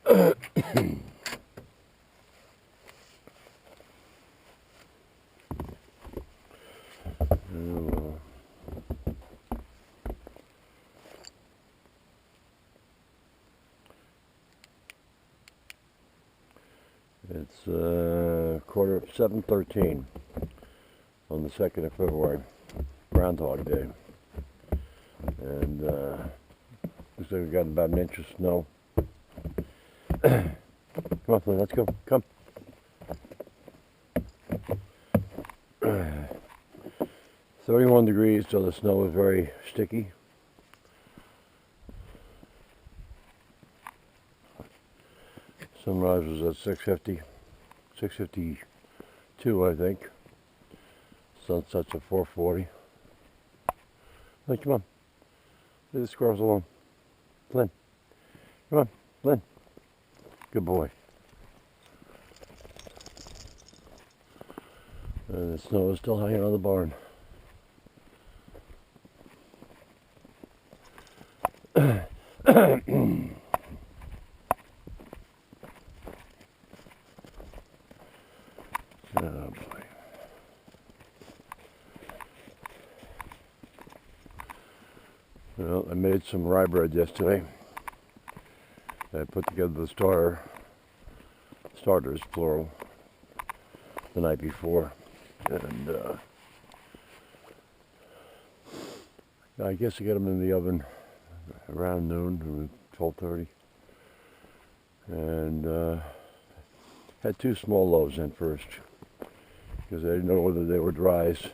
It's 7:13 on the 2nd of February, Groundhog Day. And looks like we've gotten about an inch of snow. Come on, Flynn, let's go. Come. 31 degrees, so the snow is very sticky. Sunrise was at 6:52, I think. Sunset's at 4:40. Hey, come on. Leave the squirrels alone. Flynn. Come on, Flynn. Good boy. And the snow is still hanging on the barn. Oh boy. Well, I made some rye bread yesterday. I put together the starters, plural, the night before. And I guess I got them in the oven around noon, 12:30. And had 2 small loaves in first, because I didn't know whether they would rise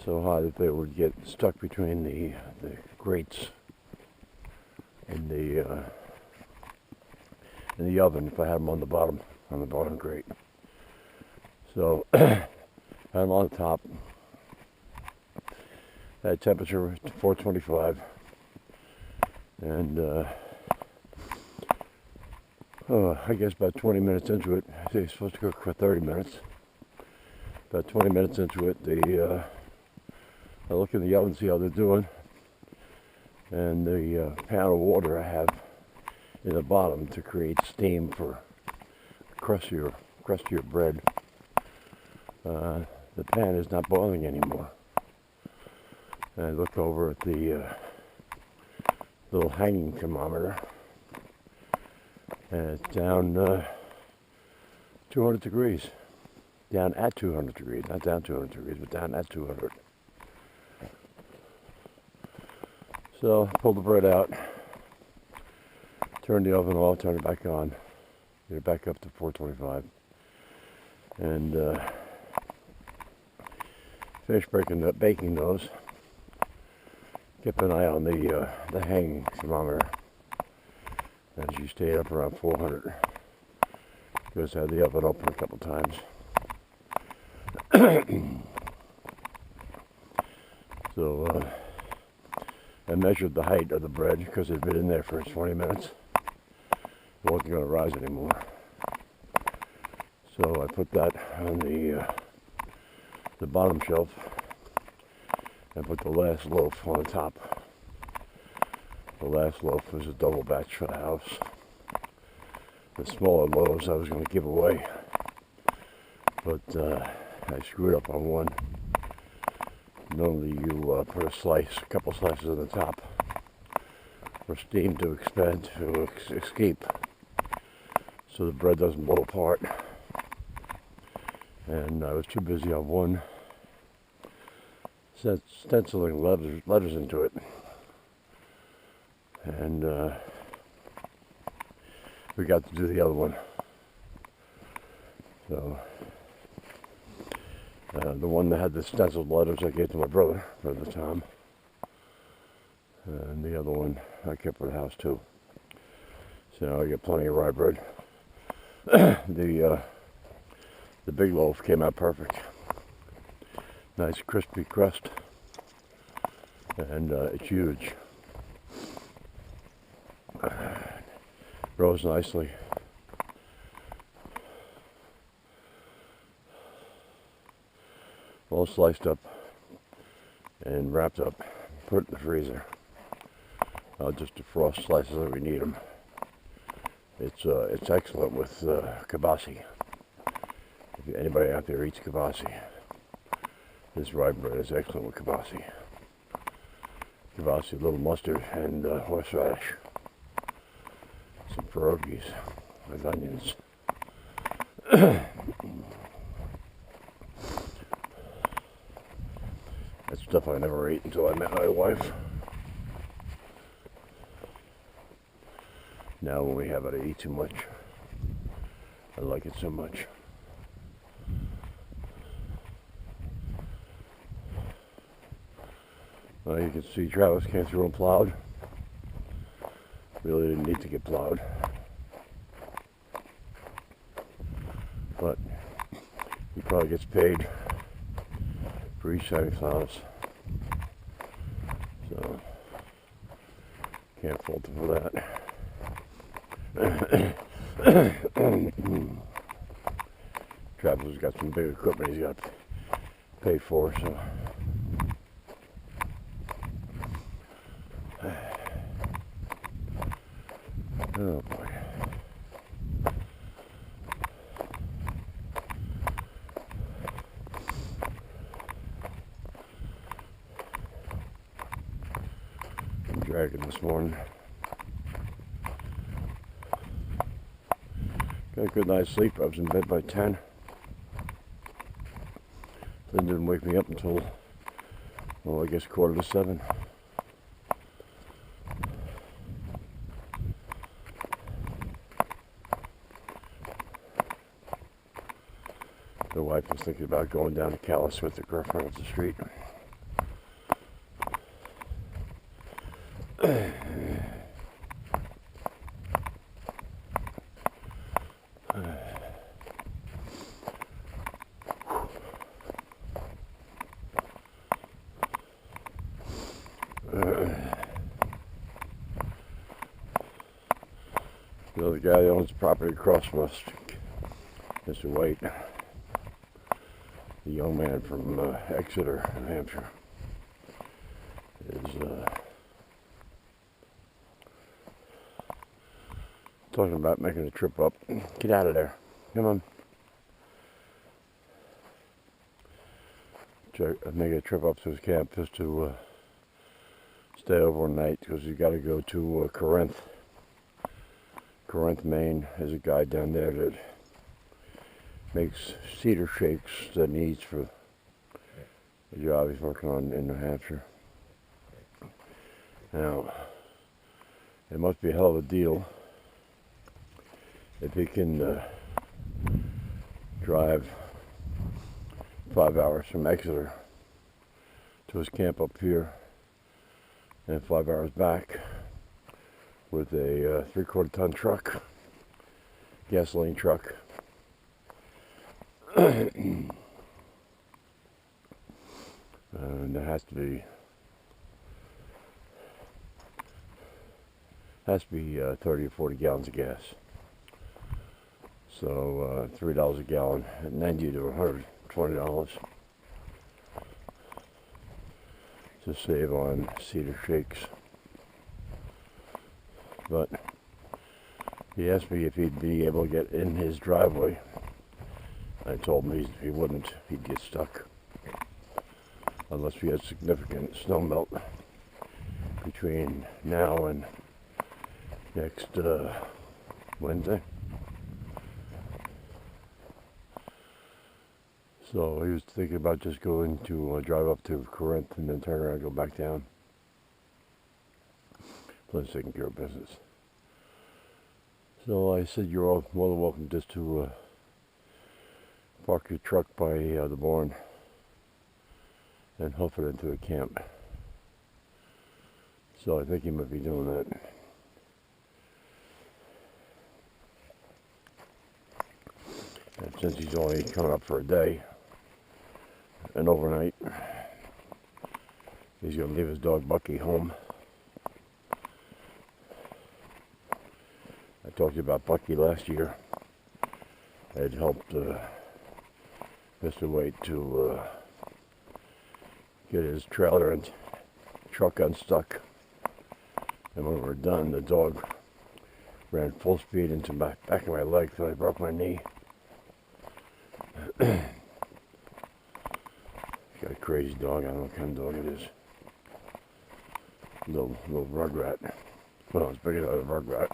so high that they would get stuck between the grates in the oven if I had them on the bottom grate. So I had them on the top. That temperature 425, and I guess about 20 minutes into it, I think it's supposed to cook for 30 minutes. About 20 minutes into it, I look in the oven, see how they're doing, and the pan of water I have in the bottom to create steam for crustier bread. The pan is not boiling anymore. And I look over at the little hanging thermometer, and it's down 200 degrees. Down at 200 degrees, not down 200 degrees, but down at 200. So I pulled the bread out, turned the oven off, turned it back on, get it back up to 425, and finished baking those. Kept an eye on the hanging thermometer as she stayed up around 400. Because I had the oven open a couple times. So I measured the height of the bread because it had been in there for 20 minutes. It wasn't going to rise anymore. So I put that on the bottom shelf and put the last loaf on the top. The last loaf was a double batch for the house. The smaller loaves I was going to give away, but I screwed up on one. Normally you put a couple slices on the top for steam to escape, so the bread doesn't blow apart. And I was too busy on one, stenciling letters into it. And we got to do the other one. So the one that had the stenciled letters I gave to my brother Tom, and the other one I kept for the house too. So I got plenty of rye bread. The big loaf came out perfect. Nice crispy crust, and it's huge. Rose nicely. All sliced up and wrapped up. Put it in the freezer. I'll just defrost slices if we need them. It's excellent with kibasi. If anybody out there eats kibasi, this rye bread is excellent with kibasi. Kibasi, a little mustard, and horseradish. Some pierogies with onions. That's stuff I never ate until I met my wife. Now when we have it, I eat too much. I like it so much. Well, you can see Travis came through and plowed. Really didn't need to get plowed. But he probably gets paid for each time he plows. So, can't fault him for that. Travis has got some big equipment he's got to pay for, so. Oh boy. I'm dragging this morning. Got a good night's sleep. I was in bed by 10. Flynn didn't wake me up until, well, I guess 6:45. The wife was thinking about going down to Calais with the girlfriend up the street. The other guy that owns the property across from us, Mr. White, the young man from Exeter, New Hampshire, is talking about making a trip up. Get out of there. Come on. Make a trip up to his camp just to stay overnight because he's got to go to Corinth, Maine. There's a guy down there that makes cedar shakes that he needs for the job he's working on in New Hampshire. Now, it must be a hell of a deal if he can drive 5 hours from Exeter to his camp up here and 5 hours back with a 3/4 ton truck, gasoline truck. And there has to be 30 or 40 gallons of gas. So $3 a gallon at $90 to $120 to save on cedar shakes. But he asked me if he'd be able to get in his driveway. I told him he wouldn't. He'd get stuck unless we had significant snow melt between now and next Wednesday. So he was thinking about just going to drive up to Corinth and then turn around and go back down. Flynn's taking care of business. So I said, you're all more than welcome just to park your truck by the barn and hoof it into a camp. So I think he might be doing that. And since he's only coming up for a day, and overnight, he's going to leave his dog Bucky home. I talked to you about Bucky last year. I had helped Mr. White to get his trailer and truck unstuck. And when we were done, the dog Ran full speed into my back of my leg till I broke my knee. Got a crazy dog. I don't know what kind of dog it is. Little rugrat. Well, it's bigger than a rugrat.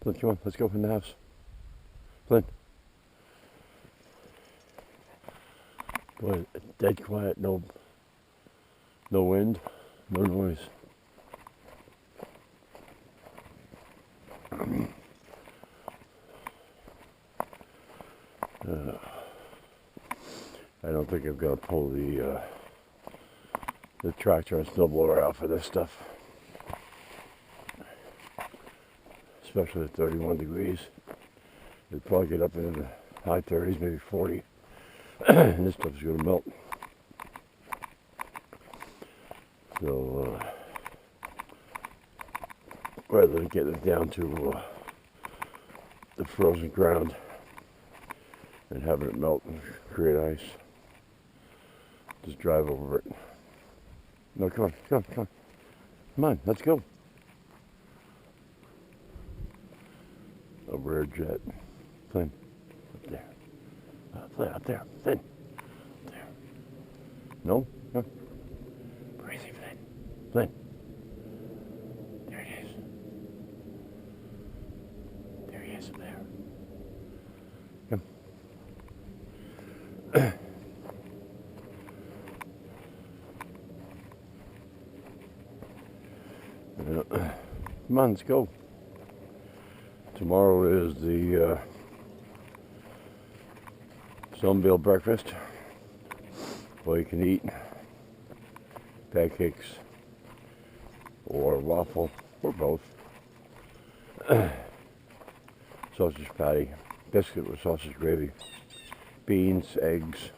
Flynn, come on, let's go in the house. Flynn. Boy, dead quiet, no wind, no noise. I don't think I'm gonna pull the tractor and snowblower out for this stuff, especially at 31 degrees. It'd probably get up into the high 30s, maybe 40, and this stuff's gonna melt. So rather than getting it down to the frozen ground and having it melt and create ice, just drive over it. No, come on, come on, come on. Come on, let's go. A rare jet. Flynn, up there. Flynn, up there. Flynn, up there. No? No? Crazy, Flynn. Flynn. There it is. There he is up there. Come. Come on, let's go. Tomorrow is the Sunville breakfast. Well, you can eat pancakes or waffle or both. Sausage patty, biscuit with sausage gravy, beans, eggs,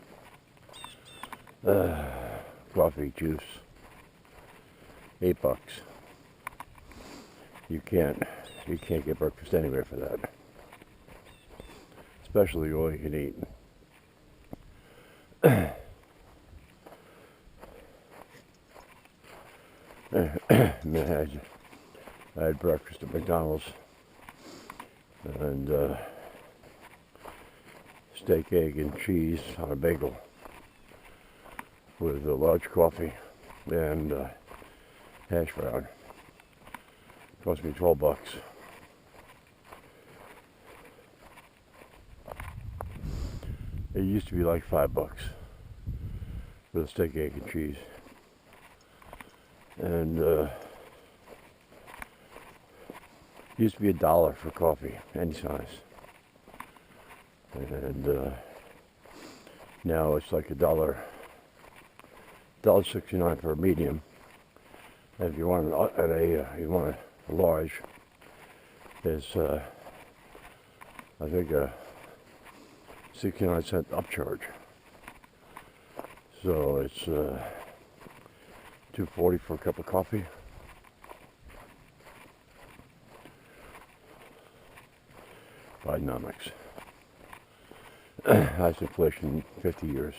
coffee, juice. $8. You can't get breakfast anywhere for that. Especially all you can eat. I had breakfast at McDonald's and steak, egg, and cheese on a bagel with a large coffee and hash brown. Cost me $12. It used to be like $5 for the steak, egg, and cheese. And used to be $1 for coffee, any size. And now it's like $1.69 for a medium. And if you want you want a large, is I think a 69-cent upcharge. So it's $2.40 for a cup of coffee. Bidenomics. Highest inflation in 50 years.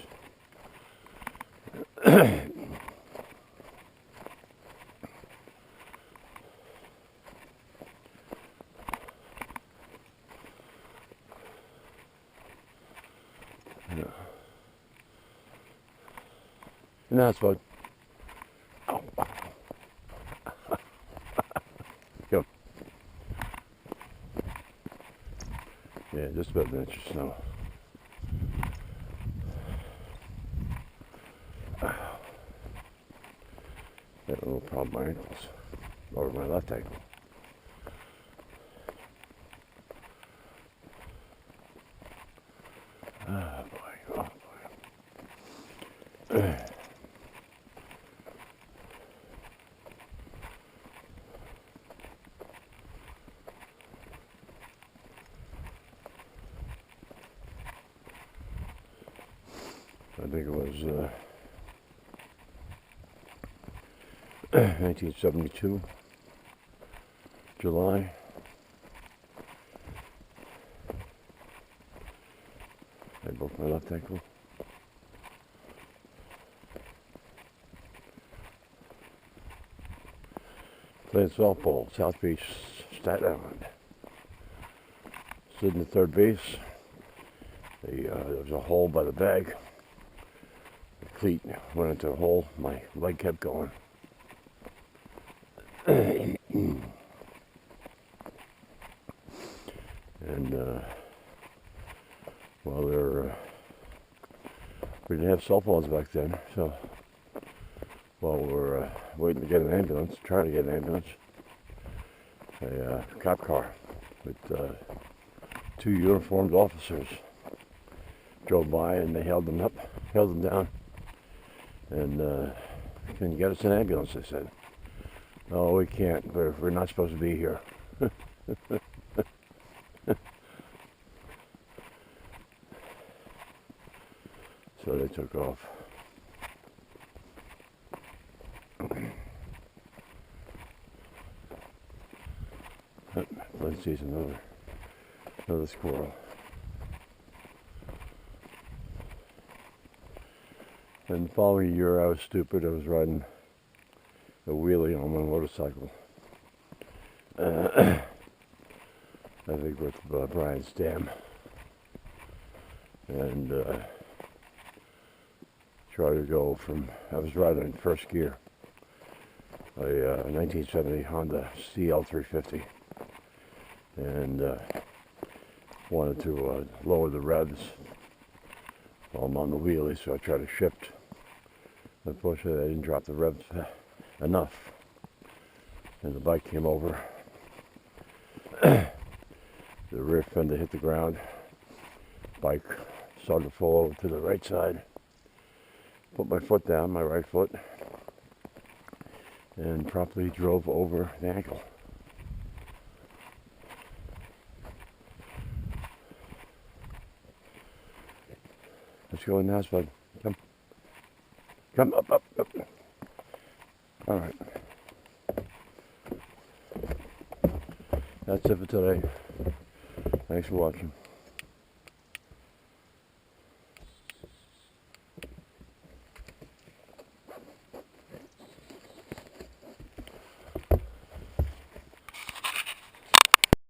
And that's what. Oh. Go. Yeah, just about an inch of snow. Got a little problem with my ankles, over my left ankle. Oh boy, oh boy. I think it was 1972, July. I broke my left ankle. Playing softball, South Beach, Staten Island. Sitting at third base. There was a hole by the bag. The cleat went into the hole. My leg kept going. And well, we didn't have cell phones back then, so while we're waiting to get an ambulance, trying to get an ambulance, a cop car with 2 uniformed officers drove by, and they held them down, and can you get us an ambulance? They said. No, we can't. We're not supposed to be here. So they took off. Flynn sees another squirrel. And the following year, I was stupid. I was riding a wheelie on my motorcycle. I think with Brian's Dam. And tried to go from, I was riding in first gear, a 1970 Honda CL350. And wanted to lower the revs while I'm on the wheelie, so I tried to shift. Unfortunately, I didn't drop the revs enough, and the bike came over. The rear fender hit the ground. Bike started to fall over to the right side. Put my foot down, my right foot, and promptly drove over the ankle. Let's go in the house, bud. Come up. All right. That's it for today. Thanks for watching.